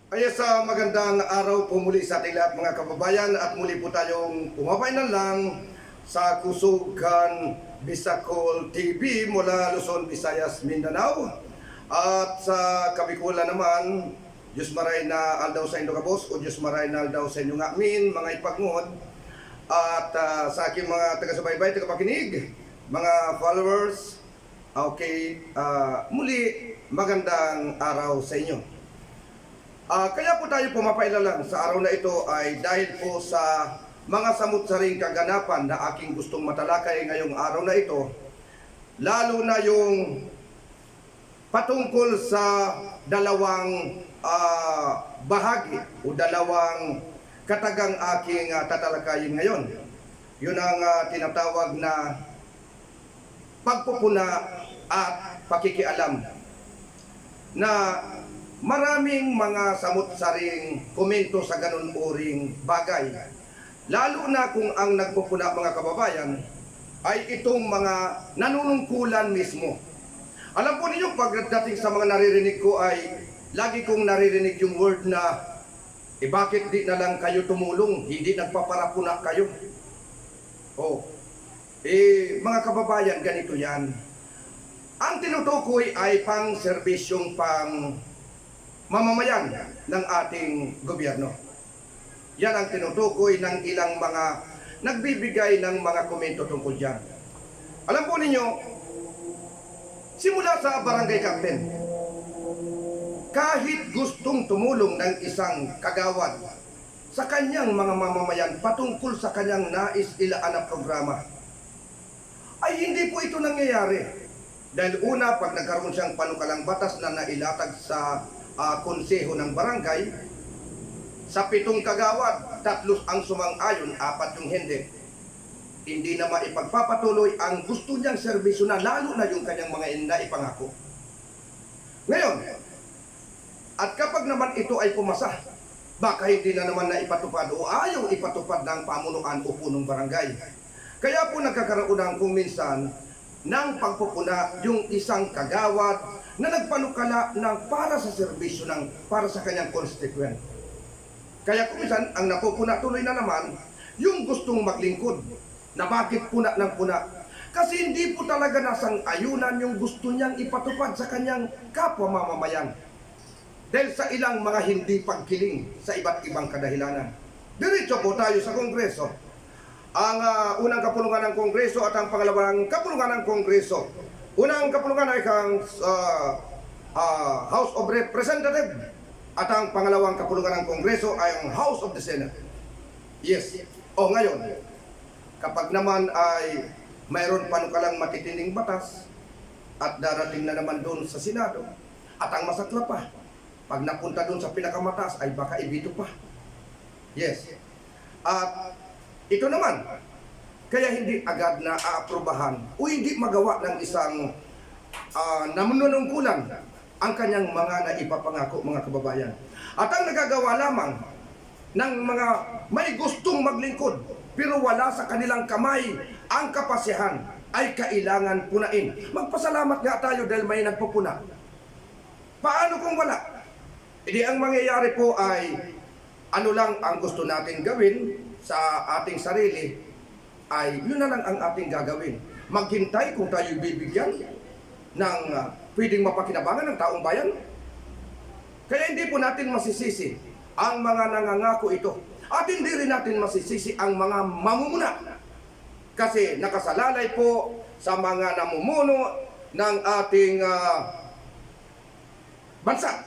Sa magandang araw po muli sa ating lahat mga kababayan at muli po tayong pumapainan lang sa Kusugan Bisacol TV mula Luzon, Visayas, Mindanao. At sa Kabikulan naman, Diyos maray na aldaw sa inyo kabos o Diyos maray na aldaw sa inyo ngamin mga ipagngod. At sa aking mga taga-subaybay, taga-pakinig, mga followers, muli magandang araw sa inyo. Kaya po tayo pumapaila lang sa araw na ito ay dahil po sa mga samut-saring kaganapan na aking gustong matalakay ngayong araw na ito, lalo na yung patungkol sa dalawang bahagi o dalawang katagang aking tatalakayin ngayon. Yun ang tinatawag na pagpupuna at pakikialam na maraming mga samut-saring komento sa ganun uring bagay. Lalo na kung ang nagpupuna mga kababayan ay itong mga nanunungkulan mismo. Alam po ninyo, pagdating sa mga naririnig ko ay lagi kong naririnig yung word na bakit di na lang kayo tumulong, hindi nagpaparapuna kayo. Mga kababayan, ganito yan. Ang tinutukoy ay pang serbisyong pang mamamayan ng ating gobyerno. Yan ang tinutukoy ng ilang mga nagbibigay ng mga komento tungkol dyan. Alam po ninyo, simula sa barangay captain, kahit gustong tumulong ng isang kagawad sa kanyang mga mamamayan patungkol sa kanyang nais ilaan na programa, ay hindi po ito nangyayari. Dahil una, pag nagkaroon siyang panukalang batas na nailatag sa konseho ng barangay, sa 7 kagawad, 3 ang sumang-ayon, 4 yung hindi na maipagpapatuloy ang gusto niyang serbisyo na lalo na yung kanyang mga naipangako. Ngayon, at kapag naman ito ay pumasa, baka hindi na naman naipatupad o ayaw ipatupad ng pamunuan o punong barangay. Kaya po nagkakaroon ng kung minsan ng pagpupuna yung isang kagawad na nagpanukala ng para sa serbisyo para sa kanyang constituent. Kaya kung minsan, ang napupuna tuloy na naman, yung gustong maglingkod, na bakit puna ng puna. Kasi hindi po talaga nasang ayunan yung gusto niyang ipatupad sa kanyang kapwa mamamayan. Dahil sa ilang mga hindi pagkiling sa iba't ibang kadahilanan. Diretso po tayo sa Kongreso. Ang unang kapulungan ng Kongreso at ang pangalawang kapulungan ng Kongreso. Unang kapulungan ay kang House of Representatives at ang pangalawang kapulungan ng Kongreso ay ang House of the Senate. Yes. Ngayon, kapag naman ay mayroon panukalang matitinding batas at darating na naman doon sa Senado at ang masakla pa, pag napunta doon sa pinakamataas ay baka ibito pa. Yes. At ito naman, kaya hindi agad na aaprubahan o hindi magawa ng isang namununungkulan ang kanyang mga naipapangako mga kababayan. At ang nagagawa lamang ng mga may gustong maglingkod pero wala sa kanilang kamay ang kapasihan ay kailangan punain. Magpasalamat nga tayo dahil may nagpupuna. Paano kung wala? Hindi ang mangyayari po ay ano lang ang gusto natin gawin sa ating sarili ay yun na lang ang ating gagawin. Maghintay kung tayo bibigyan ng pwedeng mapakinabangan ng taong bayan. Kaya hindi po natin masisisi ang mga nangangako ito. At hindi rin natin masisisi ang mga mamumuna. Kasi nakasalalay po sa mga namumuno ng ating bansa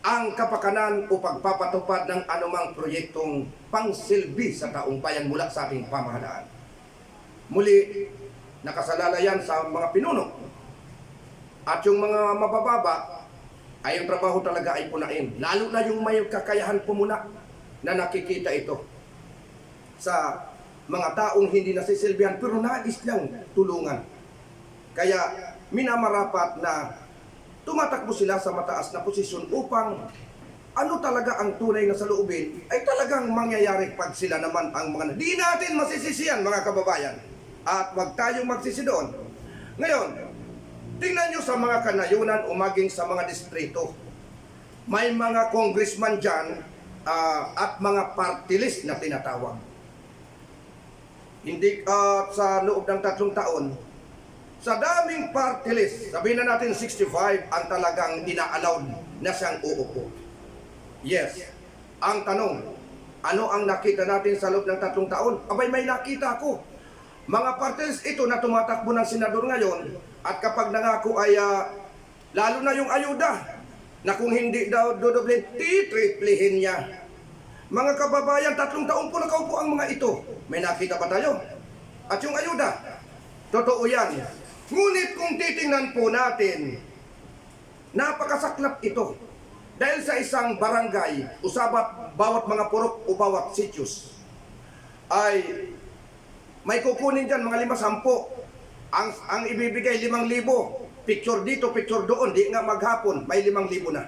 ang kapakanan o pagpapatupad ng anumang proyektong pangsilbi sa taong bayan mula sa ating pamahalaan. Muli, nakasalalayan sa mga pinuno. At yung mga mabababa, ay yung trabaho talaga ay punain. Lalo na yung may kakayahan pumuna na nakikita ito sa mga taong hindi nasisilbihan pero nais niyang tulungan. Kaya minamarapat na tumatakbo sila sa mataas na posisyon upang ano talaga ang tunay na saloobin ay talagang mangyayari pag sila naman ang mga di natin masisisiyan mga kababayan. At wag tayong magsisi doon. Ngayon, tingnan nyo sa mga kanayunan o maging sa mga distrito. may mga congressman dyan at mga party list na tinatawag. Hindi sa loob ng 3 taon, sa daming party list, sabihin na natin 65 ang talagang ina-allowed na siyang uupo. Yes. Ang tanong, ano ang nakita natin sa loob ng 3 taon? Abay, may nakita ko. Mga party list ito na tumatakbo ng senador ngayon, at kapag nangako ay lalo na yung ayuda, na kung hindi daw dodoblin, titriplihin niya. Mga kababayan, 3 taon po nakaupo ang mga ito. May nakita ba tayo? At yung ayuda, totoo yan. Ngunit kung titingnan po natin, napakasaklap ito. Dahil sa isang barangay, usabat bawat mga purok o bawat sityos, ay may kukunin dyan mga 5-10. Ang ibibigay 5,000. Picture dito, picture doon, di nga maghapon, may 5,000 na.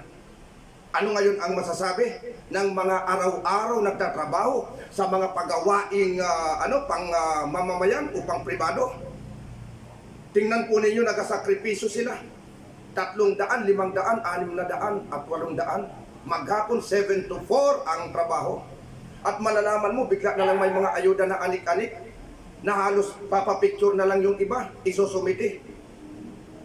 Ano ngayon ang masasabi ng mga araw-araw nagtatrabaho sa mga pagawaing mamamayan o pang pribado? Tingnan po ninyo, nagasakripisyo sila. 300, 500, 600 at 800. Maghapon 7 to 4 ang trabaho. At malalaman mo, bigla na lang may mga ayuda na anik-anik na halos papapicture na lang yung iba, isusumiti.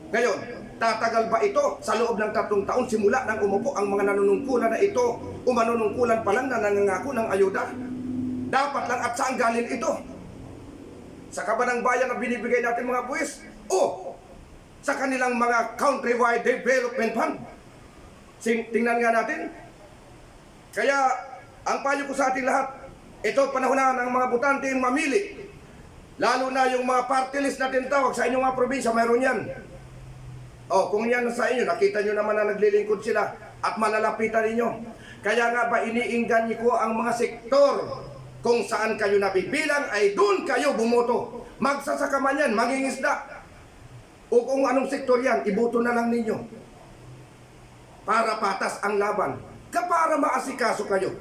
Ngayon, tatagal ba ito sa loob ng 3 taon simula nang umupo ang mga nanunungkulan na ito o manunungkulan pa lang na nangangako ng ayuda? Dapat lang, at saan galing ito? Sa kabanang bayan na binibigay natin mga buwis o sa kanilang mga countrywide development fund? Tingnan nga natin. Kaya ang payo ko sa ating lahat, ito panahon na ng mga butante mamili. Lalo na yung mga party list na tinatawag sa inyong mga probinsya, mayroon yan. O, kung yan sa inyo, nakita nyo naman na naglilingkod sila at malalapitan ninyo. Kaya nga ba iniinggan ko ang mga sektor kung saan kayo nabibilang ay doon kayo bumoto. Magsasaka man yan, mangingisda, o kung anong sektor yan, iboto na lang ninyo. Para patas ang laban. Para maasikaso kayo.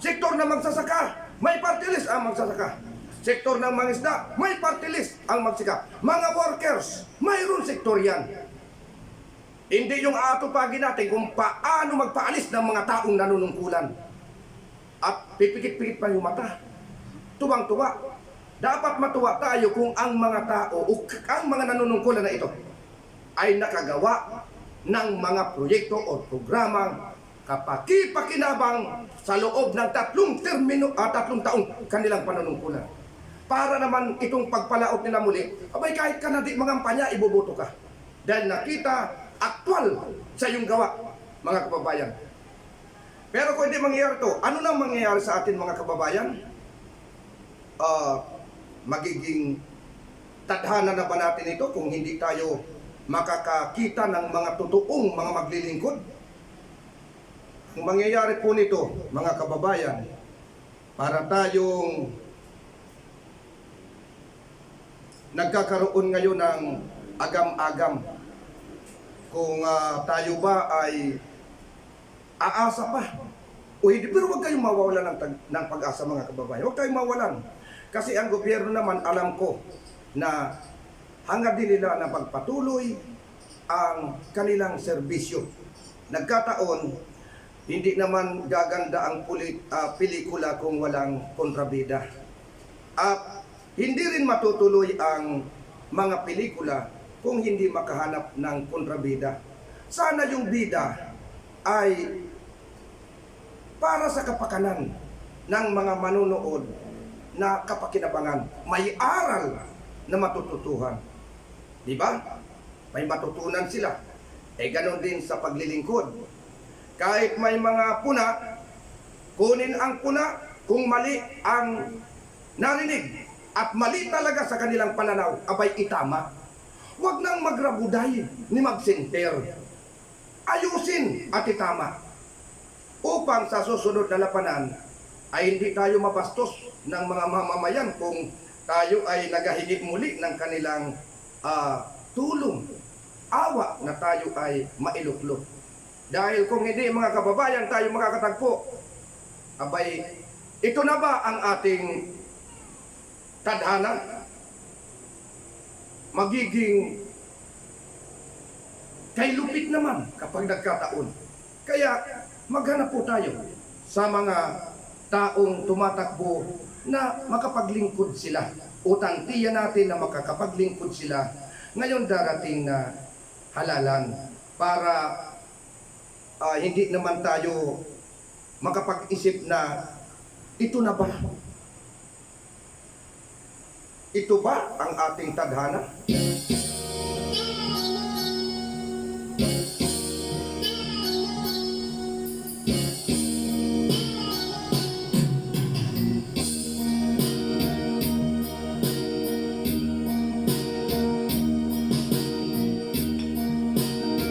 Sektor na magsasaka, may party list ang magsasaka. Sektor ng mangisda, may party list ang magsika. Mga workers, mayroon sektor yan. Hindi yung aatupagin natin kung paano magpaalis ng mga taong nanunungkulan. At pipikit-pikit pa yung mata. Tuwang-tuwa. Dapat matuwa tayo kung ang mga tao o ang mga nanunungkulan na ito ay nakagawa ng mga proyekto o programang kapakipakinabang sa loob ng 3 taong kanilang panunungkulan. Para naman itong pagpalaot nila muli, abay kahit ka na di mangampanya, iboboto ka. Dahil nakita aktwal sa iyong gawa, mga kababayan. Pero kung hindi mangyayari ito, ano nang mangyayari sa atin mga kababayan? Magiging tadhana na ba natin ito kung hindi tayo makakakita ng mga totoong mga maglilingkod? Ang mangyayari po nito, mga kababayan, para tayong nagkakaroon ngayon ng agam-agam kung tayo ba ay aasa pa o hindi. Pero huwag kayong mawawalan ng pag-asa mga kababayan. Huwag kayong mawalan. Kasi ang gobyerno naman, alam ko na hangad din nila na pagpatuloy ang kanilang serbisyo. Nagkataon, hindi naman gaganda ang pelikula kung walang kontrabida. At hindi rin matutuloy ang mga pelikula kung hindi makahanap ng kontrabida. Sana yung bida ay para sa kapakanan ng mga manunood na kapakinabangan, may aral na matututuhan. Di ba? May matutunan sila. Ganon din sa paglilingkod. Kahit may mga puna, kunin ang puna kung mali ang narinig at mali talaga sa kanilang pananaw, abay itama. Huwag nang magrabuday ni magsenter. Ayusin at itama. Upang sa susunod na labanan ay hindi tayo mabastos ng mga mamamayan kung tayo ay naghahingi muli ng kanilang tulong, awa na tayo ay mailuklok. Dahil kung hindi mga kababayan tayo makakatagpo, abay, ito na ba ang ating tadhana? Magiging kay lupit naman kapag nagkataon. Kaya maghanap po tayo sa mga taong tumatakbo na makapaglingkod sila. O tantiyan natin na makakapaglingkod sila ngayon darating na halalan para hindi naman tayo makapag-isip na ito na ba? Ito ba ang ating tadhana?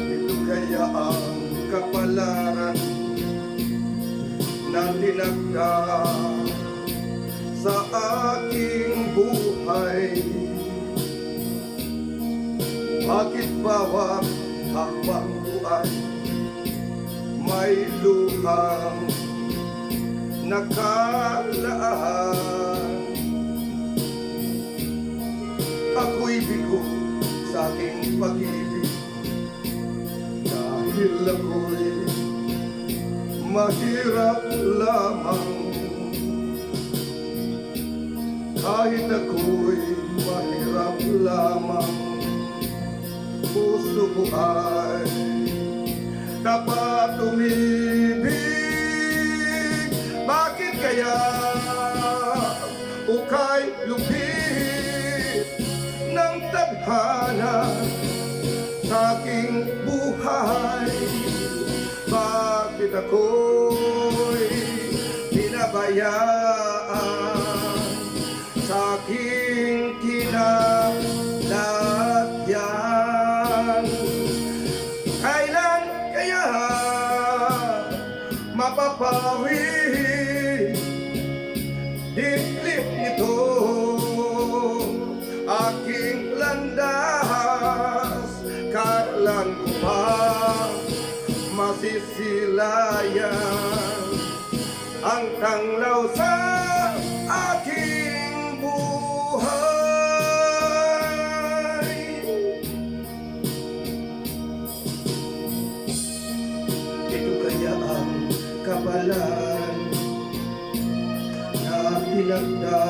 Ito kaya ang kapalaran na tinagda sa aking buhay. Bakit bawat hakbang buhay may luhang nakalaan? Ako'y bigo sa aking pag-ibig dahil ako'y mahirap lamang. Kahit ako'y mahirap lamang, puso ko ay dapat umibig. Bakit kaya ukay lupit ng tadhana sa aking buhay? Bakit ako'y pinabayaan sa aking kinalagyan? Kailan kaya mapapawi dibdib nito aking landas? Kailan ko pa masisilayan ang tanglaw sa aking buhay? Ito kaya ang kabalan na pinagda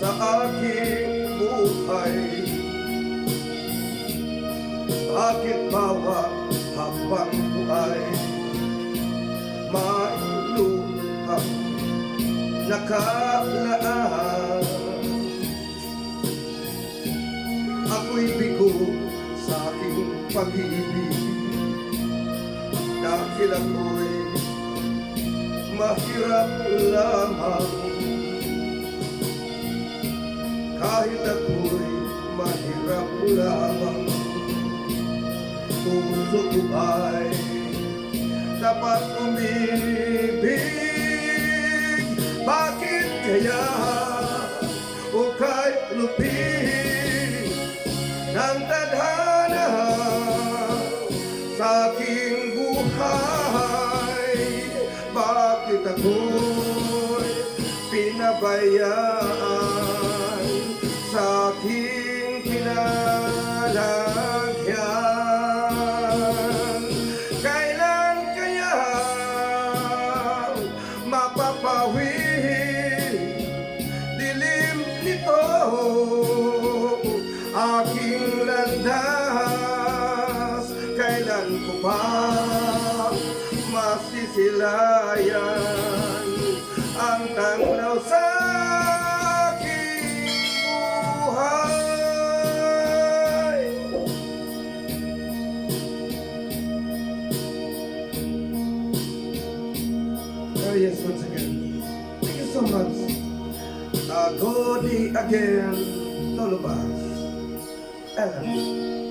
sa aking buhay. Bakit bawat habang buhay may luhang nakalaan? Ako'y bigo sa aking pag-ibig dahil ako'y mahirap lamang. Kahit ako'y mahirap lamang, puso ko ay dapat umibig. Bakit kaya ukay lupit ng tadhana sa aking buhay? Bakit ako'y pinabayaan sa aking kinalagyan? Kailan kaya mapapawi dilim nito aking landas? Kailan ko pa masisilayan ang tanglaw sa aking buhay? Oh yes, once again, thank you so much. Godi again, Tolobas, Ellen.